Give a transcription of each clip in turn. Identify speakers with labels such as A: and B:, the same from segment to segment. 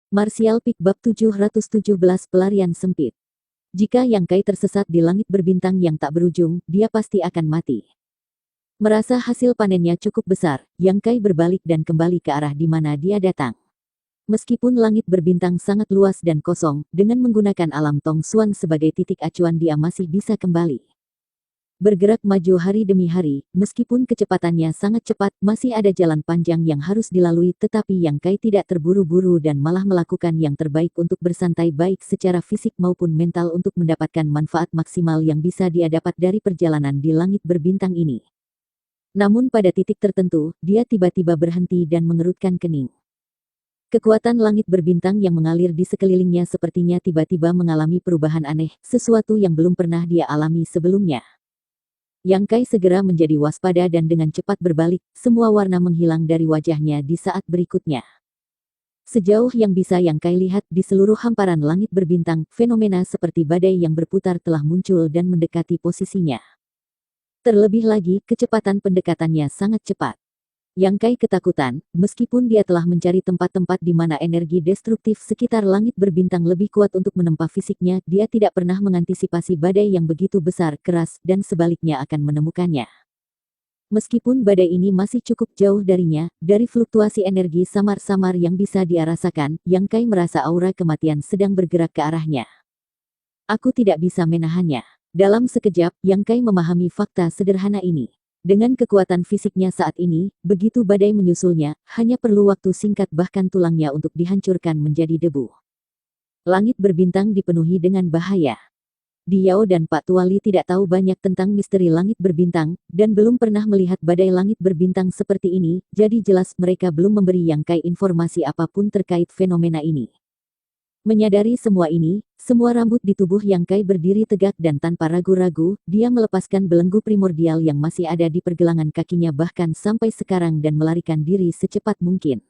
A: Martial Peak Bab 717 Pelarian Sempit. Jika Yang Kai tersesat di langit berbintang yang tak berujung, dia pasti akan mati. Merasa hasil panennya cukup besar, Yang Kai berbalik dan kembali ke arah di mana dia datang. Meskipun langit berbintang sangat luas dan kosong, dengan menggunakan alam Tong Xuan sebagai titik acuan dia masih bisa kembali. Bergerak maju hari demi hari, meskipun kecepatannya sangat cepat, masih ada jalan panjang yang harus dilalui, tetapi Yang Kai tidak terburu-buru dan malah melakukan yang terbaik untuk bersantai baik secara fisik maupun mental untuk mendapatkan manfaat maksimal yang bisa dia dapat dari perjalanan di langit berbintang ini. Namun pada titik tertentu, dia tiba-tiba berhenti dan mengerutkan kening. Kekuatan langit berbintang yang mengalir di sekelilingnya sepertinya tiba-tiba mengalami perubahan aneh, sesuatu yang belum pernah dia alami sebelumnya. Yang Kai segera menjadi waspada dan dengan cepat berbalik, semua warna menghilang dari wajahnya di saat berikutnya. Sejauh yang bisa Yang Kai lihat di seluruh hamparan langit berbintang, fenomena seperti badai yang berputar telah muncul dan mendekati posisinya. Terlebih lagi, kecepatan pendekatannya sangat cepat. Yang Kai ketakutan, meskipun dia telah mencari tempat-tempat di mana energi destruktif sekitar langit berbintang lebih kuat untuk menempa fisiknya, dia tidak pernah mengantisipasi badai yang begitu besar, keras, dan sebaliknya akan menemukannya. Meskipun badai ini masih cukup jauh darinya, dari fluktuasi energi samar-samar yang bisa dia rasakan, Yang Kai merasa aura kematian sedang bergerak ke arahnya. Aku tidak bisa menahannya. Dalam sekejap, Yang Kai memahami fakta sederhana ini. Dengan kekuatan fisiknya saat ini, begitu badai menyusulnya, hanya perlu waktu singkat bahkan tulangnya untuk dihancurkan menjadi debu. Langit berbintang dipenuhi dengan bahaya. Diao dan Pak Tuali tidak tahu banyak tentang misteri langit berbintang, dan belum pernah melihat badai langit berbintang seperti ini, jadi jelas mereka belum memberi Yang Kai informasi apapun terkait fenomena ini. Menyadari semua ini, semua rambut di tubuh Yang Kai berdiri tegak dan tanpa ragu-ragu, dia melepaskan belenggu primordial yang masih ada di pergelangan kakinya bahkan sampai sekarang dan melarikan diri secepat mungkin.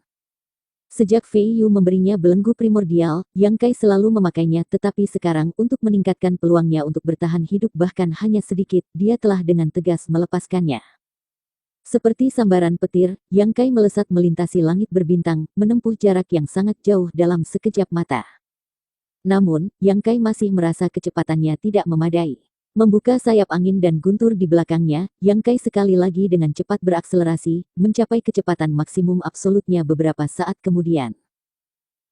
A: Sejak Fei Yu memberinya belenggu primordial, Yang Kai selalu memakainya, tetapi sekarang untuk meningkatkan peluangnya untuk bertahan hidup bahkan hanya sedikit, dia telah dengan tegas melepaskannya. Seperti sambaran petir, Yang Kai melesat melintasi langit berbintang, menempuh jarak yang sangat jauh dalam sekejap mata. Namun, Yang Kai masih merasa kecepatannya tidak memadai. Membuka sayap angin dan guntur di belakangnya, Yang Kai sekali lagi dengan cepat berakselerasi, mencapai kecepatan maksimum absolutnya beberapa saat kemudian.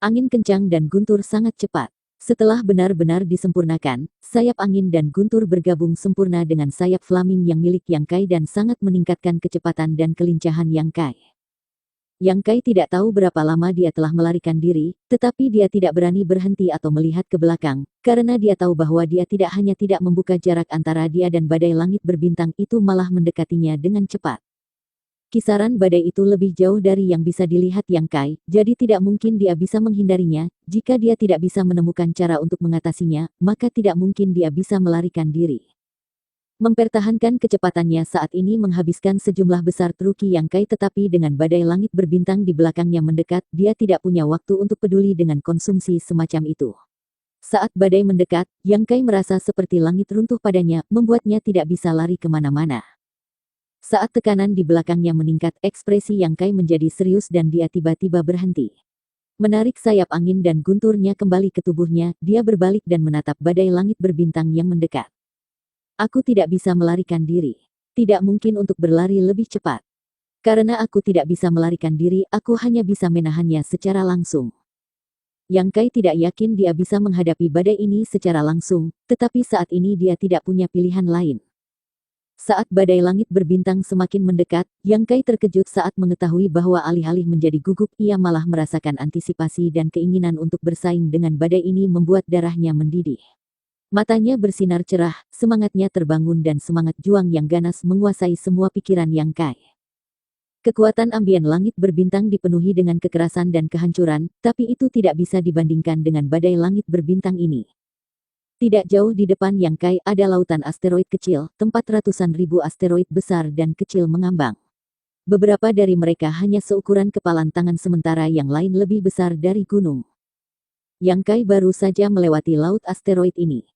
A: Angin kencang dan guntur sangat cepat. Setelah benar-benar disempurnakan, sayap angin dan guntur bergabung sempurna dengan sayap flaming yang milik Yang Kai dan sangat meningkatkan kecepatan dan kelincahan Yang Kai. Yang Kai tidak tahu berapa lama dia telah melarikan diri, tetapi dia tidak berani berhenti atau melihat ke belakang, karena dia tahu bahwa dia tidak hanya tidak membuka jarak antara dia dan badai langit berbintang itu malah mendekatinya dengan cepat. Kisaran badai itu lebih jauh dari yang bisa dilihat Yang Kai, jadi tidak mungkin dia bisa menghindarinya. Jika dia tidak bisa menemukan cara untuk mengatasinya, maka tidak mungkin dia bisa melarikan diri. Mempertahankan kecepatannya saat ini menghabiskan sejumlah besar truki Yang Kai, tetapi dengan badai langit berbintang di belakangnya mendekat, dia tidak punya waktu untuk peduli dengan konsumsi semacam itu. Saat badai mendekat, Yang Kai merasa seperti langit runtuh padanya, membuatnya tidak bisa lari kemana-mana. Saat tekanan di belakangnya meningkat, ekspresi Yang Kai menjadi serius dan dia tiba-tiba berhenti. Menarik sayap angin dan gunturnya kembali ke tubuhnya, dia berbalik dan menatap badai langit berbintang yang mendekat. Aku tidak bisa melarikan diri. Tidak mungkin untuk berlari lebih cepat. Karena aku tidak bisa melarikan diri, aku hanya bisa menahannya secara langsung. Yang Kai tidak yakin dia bisa menghadapi badai ini secara langsung, tetapi saat ini dia tidak punya pilihan lain. Saat badai langit berbintang semakin mendekat, Yang Kai terkejut saat mengetahui bahwa alih-alih menjadi gugup, ia malah merasakan antisipasi dan keinginan untuk bersaing dengan badai ini membuat darahnya mendidih. Matanya bersinar cerah, semangatnya terbangun dan semangat juang yang ganas menguasai semua pikiran Yang Kai. Kekuatan ambien langit berbintang dipenuhi dengan kekerasan dan kehancuran, tapi itu tidak bisa dibandingkan dengan badai langit berbintang ini. Tidak jauh di depan Yang Kai ada lautan asteroid kecil, tempat ratusan ribu asteroid besar dan kecil mengambang. Beberapa dari mereka hanya seukuran kepalan tangan sementara yang lain lebih besar dari gunung. Yang Kai baru saja melewati laut asteroid ini.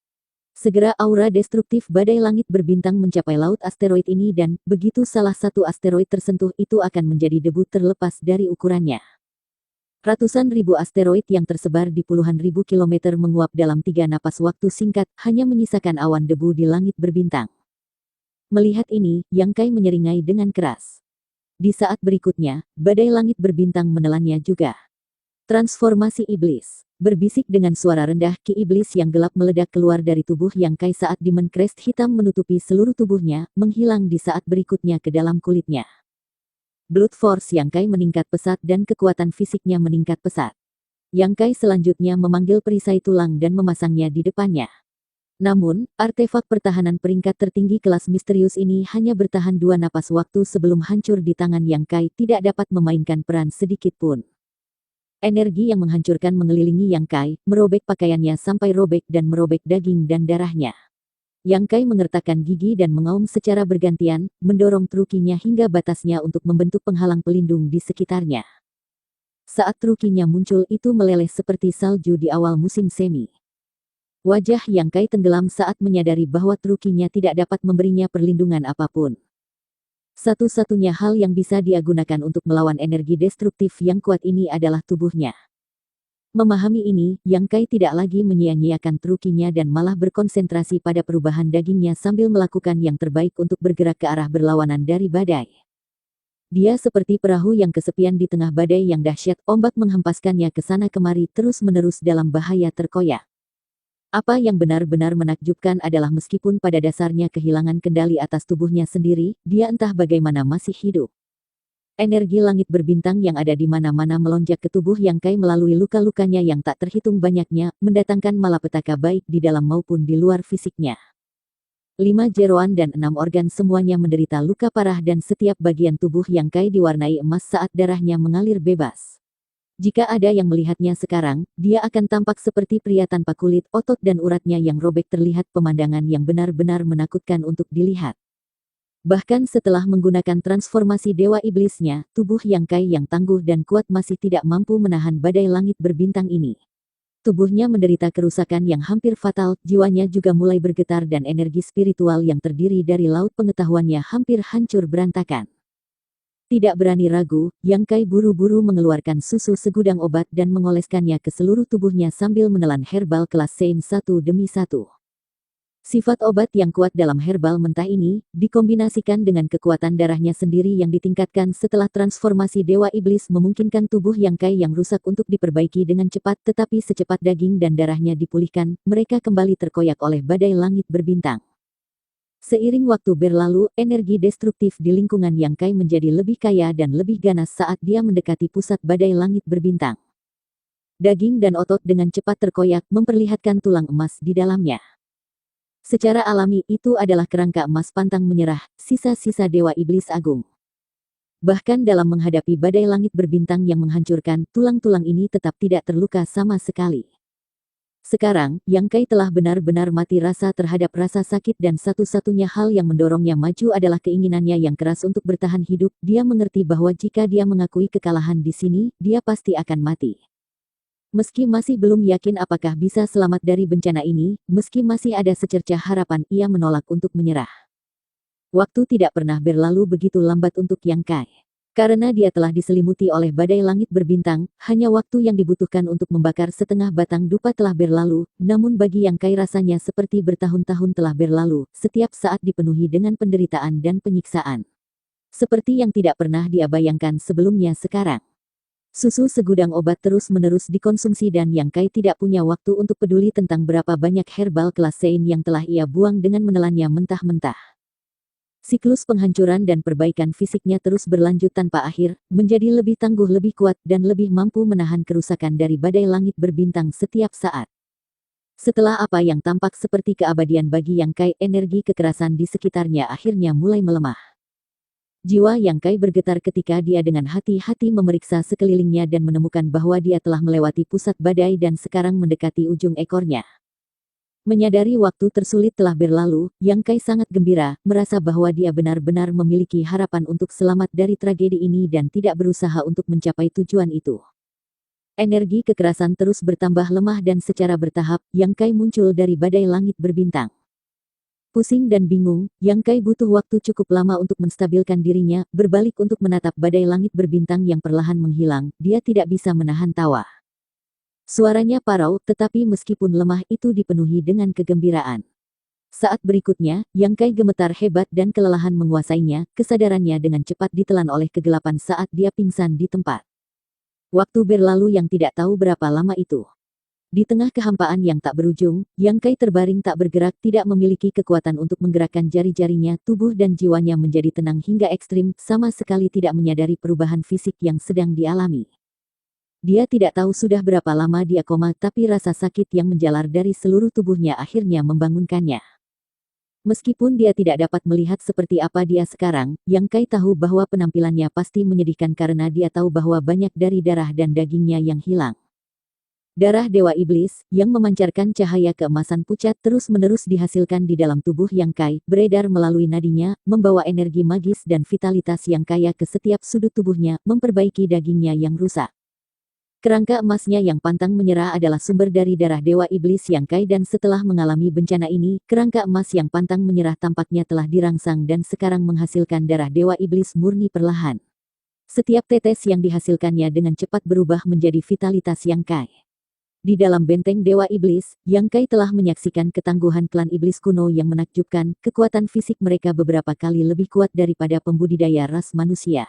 A: Segera aura destruktif badai langit berbintang mencapai laut asteroid ini dan, begitu salah satu asteroid tersentuh itu akan menjadi debu terlepas dari ukurannya. Ratusan ribu asteroid yang tersebar di puluhan ribu kilometer menguap dalam 3 napas waktu singkat, hanya menyisakan awan debu di langit berbintang. Melihat ini, Yang Kai menyeringai dengan keras. Di saat berikutnya, badai langit berbintang menelannya juga. Transformasi iblis. Berbisik dengan suara rendah, ki iblis yang gelap meledak keluar dari tubuh Yang Kai saat Demon Crest hitam menutupi seluruh tubuhnya, menghilang di saat berikutnya ke dalam kulitnya. Blood Force Yang Kai meningkat pesat dan kekuatan fisiknya meningkat pesat. Yang Kai selanjutnya memanggil perisai tulang dan memasangnya di depannya. Namun, artefak pertahanan peringkat tertinggi kelas misterius ini hanya bertahan 2 napas waktu sebelum hancur di tangan Yang Kai, tidak dapat memainkan peran sedikit pun. Energi yang menghancurkan mengelilingi Yang Kai, merobek pakaiannya sampai robek dan merobek daging dan darahnya. Yang Kai mengertakkan gigi dan mengaum secara bergantian, mendorong trukinya hingga batasnya untuk membentuk penghalang pelindung di sekitarnya. Saat trukinya muncul itu meleleh seperti salju di awal musim semi. Wajah Yang Kai tenggelam saat menyadari bahwa trukinya tidak dapat memberinya perlindungan apapun. Satu-satunya hal yang bisa dia gunakan untuk melawan energi destruktif yang kuat ini adalah tubuhnya. Memahami ini, Yang Kai tidak lagi menyia-nyiakan trukinya dan malah berkonsentrasi pada perubahan dagingnya sambil melakukan yang terbaik untuk bergerak ke arah berlawanan dari badai. Dia seperti perahu yang kesepian di tengah badai yang dahsyat, ombak menghempaskannya ke sana kemari terus-menerus dalam bahaya terkoyak. Apa yang benar-benar menakjubkan adalah meskipun pada dasarnya kehilangan kendali atas tubuhnya sendiri, dia entah bagaimana masih hidup. Energi langit berbintang yang ada di mana-mana melonjak ke tubuh Yang Kai melalui luka-lukanya yang tak terhitung banyaknya, mendatangkan malapetaka baik di dalam maupun di luar fisiknya. 5 jeroan dan 6 organ semuanya menderita luka parah dan setiap bagian tubuh Yang Kai diwarnai emas saat darahnya mengalir bebas. Jika ada yang melihatnya sekarang, dia akan tampak seperti pria tanpa kulit, otot dan uratnya yang robek terlihat pemandangan yang benar-benar menakutkan untuk dilihat. Bahkan setelah menggunakan transformasi dewa iblisnya, tubuh Yang Kai yang tangguh dan kuat masih tidak mampu menahan badai langit berbintang ini. Tubuhnya menderita kerusakan yang hampir fatal, jiwanya juga mulai bergetar dan energi spiritual yang terdiri dari laut pengetahuannya hampir hancur berantakan. Tidak berani ragu, Yang Kai buru-buru mengeluarkan susu segudang obat dan mengoleskannya ke seluruh tubuhnya sambil menelan herbal kelas Sein satu demi satu. Sifat obat yang kuat dalam herbal mentah ini, dikombinasikan dengan kekuatan darahnya sendiri yang ditingkatkan setelah transformasi Dewa Iblis memungkinkan tubuh Yang Kai yang rusak untuk diperbaiki dengan cepat, tetapi secepat daging dan darahnya dipulihkan, mereka kembali terkoyak oleh badai langit berbintang. Seiring waktu berlalu, energi destruktif di lingkungan Yang Kai menjadi lebih kaya dan lebih ganas saat dia mendekati pusat badai langit berbintang. Daging dan otot dengan cepat terkoyak, memperlihatkan tulang emas di dalamnya. Secara alami, itu adalah kerangka emas pantang menyerah, sisa-sisa Dewa Iblis Agung. Bahkan dalam menghadapi badai langit berbintang yang menghancurkan, tulang-tulang ini tetap tidak terluka sama sekali. Sekarang, Yang Kai telah benar-benar mati rasa terhadap rasa sakit dan satu-satunya hal yang mendorongnya maju adalah keinginannya yang keras untuk bertahan hidup. Dia mengerti bahwa jika dia mengakui kekalahan di sini, dia pasti akan mati. Meski masih belum yakin apakah bisa selamat dari bencana ini, meski masih ada secercah harapan, ia menolak untuk menyerah. Waktu tidak pernah berlalu begitu lambat untuk Yang Kai. Karena dia telah diselimuti oleh badai langit berbintang, hanya waktu yang dibutuhkan untuk membakar setengah batang dupa telah berlalu, namun bagi Yang Kai rasanya seperti bertahun-tahun telah berlalu, setiap saat dipenuhi dengan penderitaan dan penyiksaan. Seperti yang tidak pernah dia bayangkan sebelumnya sekarang. Susu segudang obat terus-menerus dikonsumsi dan Yang Kai tidak punya waktu untuk peduli tentang berapa banyak herbal kelas Sein yang telah ia buang dengan menelannya mentah-mentah. Siklus penghancuran dan perbaikan fisiknya terus berlanjut tanpa akhir, menjadi lebih tangguh, lebih kuat, dan lebih mampu menahan kerusakan dari badai langit berbintang setiap saat. Setelah apa yang tampak seperti keabadian bagi Yang Kai, energi kekerasan di sekitarnya akhirnya mulai melemah. Jiwa Yang Kai bergetar ketika dia dengan hati-hati memeriksa sekelilingnya dan menemukan bahwa dia telah melewati pusat badai dan sekarang mendekati ujung ekornya. Menyadari waktu tersulit telah berlalu, Yang Kai sangat gembira, merasa bahwa dia benar-benar memiliki harapan untuk selamat dari tragedi ini dan tidak berusaha untuk mencapai tujuan itu. Energi kekerasan terus bertambah lemah dan secara bertahap, Yang Kai muncul dari badai langit berbintang. Pusing dan bingung, Yang Kai butuh waktu cukup lama untuk menstabilkan dirinya, berbalik untuk menatap badai langit berbintang yang perlahan menghilang, dia tidak bisa menahan tawa. Suaranya parau, tetapi meskipun lemah itu dipenuhi dengan kegembiraan. Saat berikutnya, Yang Kai gemetar hebat dan kelelahan menguasainya, kesadarannya dengan cepat ditelan oleh kegelapan saat dia pingsan di tempat. Waktu berlalu yang tidak tahu berapa lama itu. Di tengah kehampaan yang tak berujung, Yang Kai terbaring tak bergerak, tidak memiliki kekuatan untuk menggerakkan jari-jarinya, tubuh dan jiwanya menjadi tenang hingga ekstrim, sama sekali tidak menyadari perubahan fisik yang sedang dialami. Dia tidak tahu sudah berapa lama dia koma, tapi rasa sakit yang menjalar dari seluruh tubuhnya akhirnya membangunkannya. Meskipun dia tidak dapat melihat seperti apa dia sekarang, Yang Kai tahu bahwa penampilannya pasti menyedihkan karena dia tahu bahwa banyak dari darah dan dagingnya yang hilang. Darah Dewa Iblis, yang memancarkan cahaya keemasan pucat terus-menerus dihasilkan di dalam tubuh Yang Kai, beredar melalui nadinya, membawa energi magis dan vitalitas yang kaya ke setiap sudut tubuhnya, memperbaiki dagingnya yang rusak. Kerangka emasnya yang pantang menyerah adalah sumber dari darah Dewa Iblis Yang Kai dan setelah mengalami bencana ini, kerangka emas yang pantang menyerah tampaknya telah dirangsang dan sekarang menghasilkan darah Dewa Iblis murni perlahan. Setiap tetes yang dihasilkannya dengan cepat berubah menjadi vitalitas Yang Kai. Di dalam benteng Dewa Iblis, Yang Kai telah menyaksikan ketangguhan klan iblis kuno yang menakjubkan, kekuatan fisik mereka beberapa kali lebih kuat daripada pembudidaya ras manusia.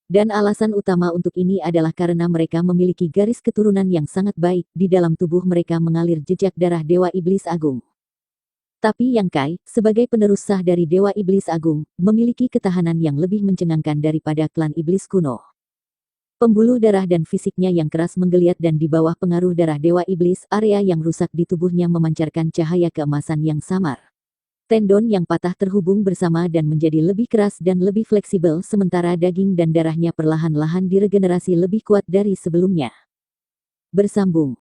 A: Dan alasan utama untuk ini adalah karena mereka memiliki garis keturunan yang sangat baik, di dalam tubuh mereka mengalir jejak darah Dewa Iblis Agung. Tapi Yang Kai, sebagai penerus sah dari Dewa Iblis Agung, memiliki ketahanan yang lebih mencengangkan daripada klan iblis kuno. Pembuluh darah dan fisiknya yang keras menggeliat dan di bawah pengaruh darah Dewa Iblis, area yang rusak di tubuhnya memancarkan cahaya keemasan yang samar. Tendon yang patah terhubung bersama dan menjadi lebih keras dan lebih fleksibel sementara daging dan darahnya perlahan-lahan diregenerasi lebih kuat dari sebelumnya. Bersambung.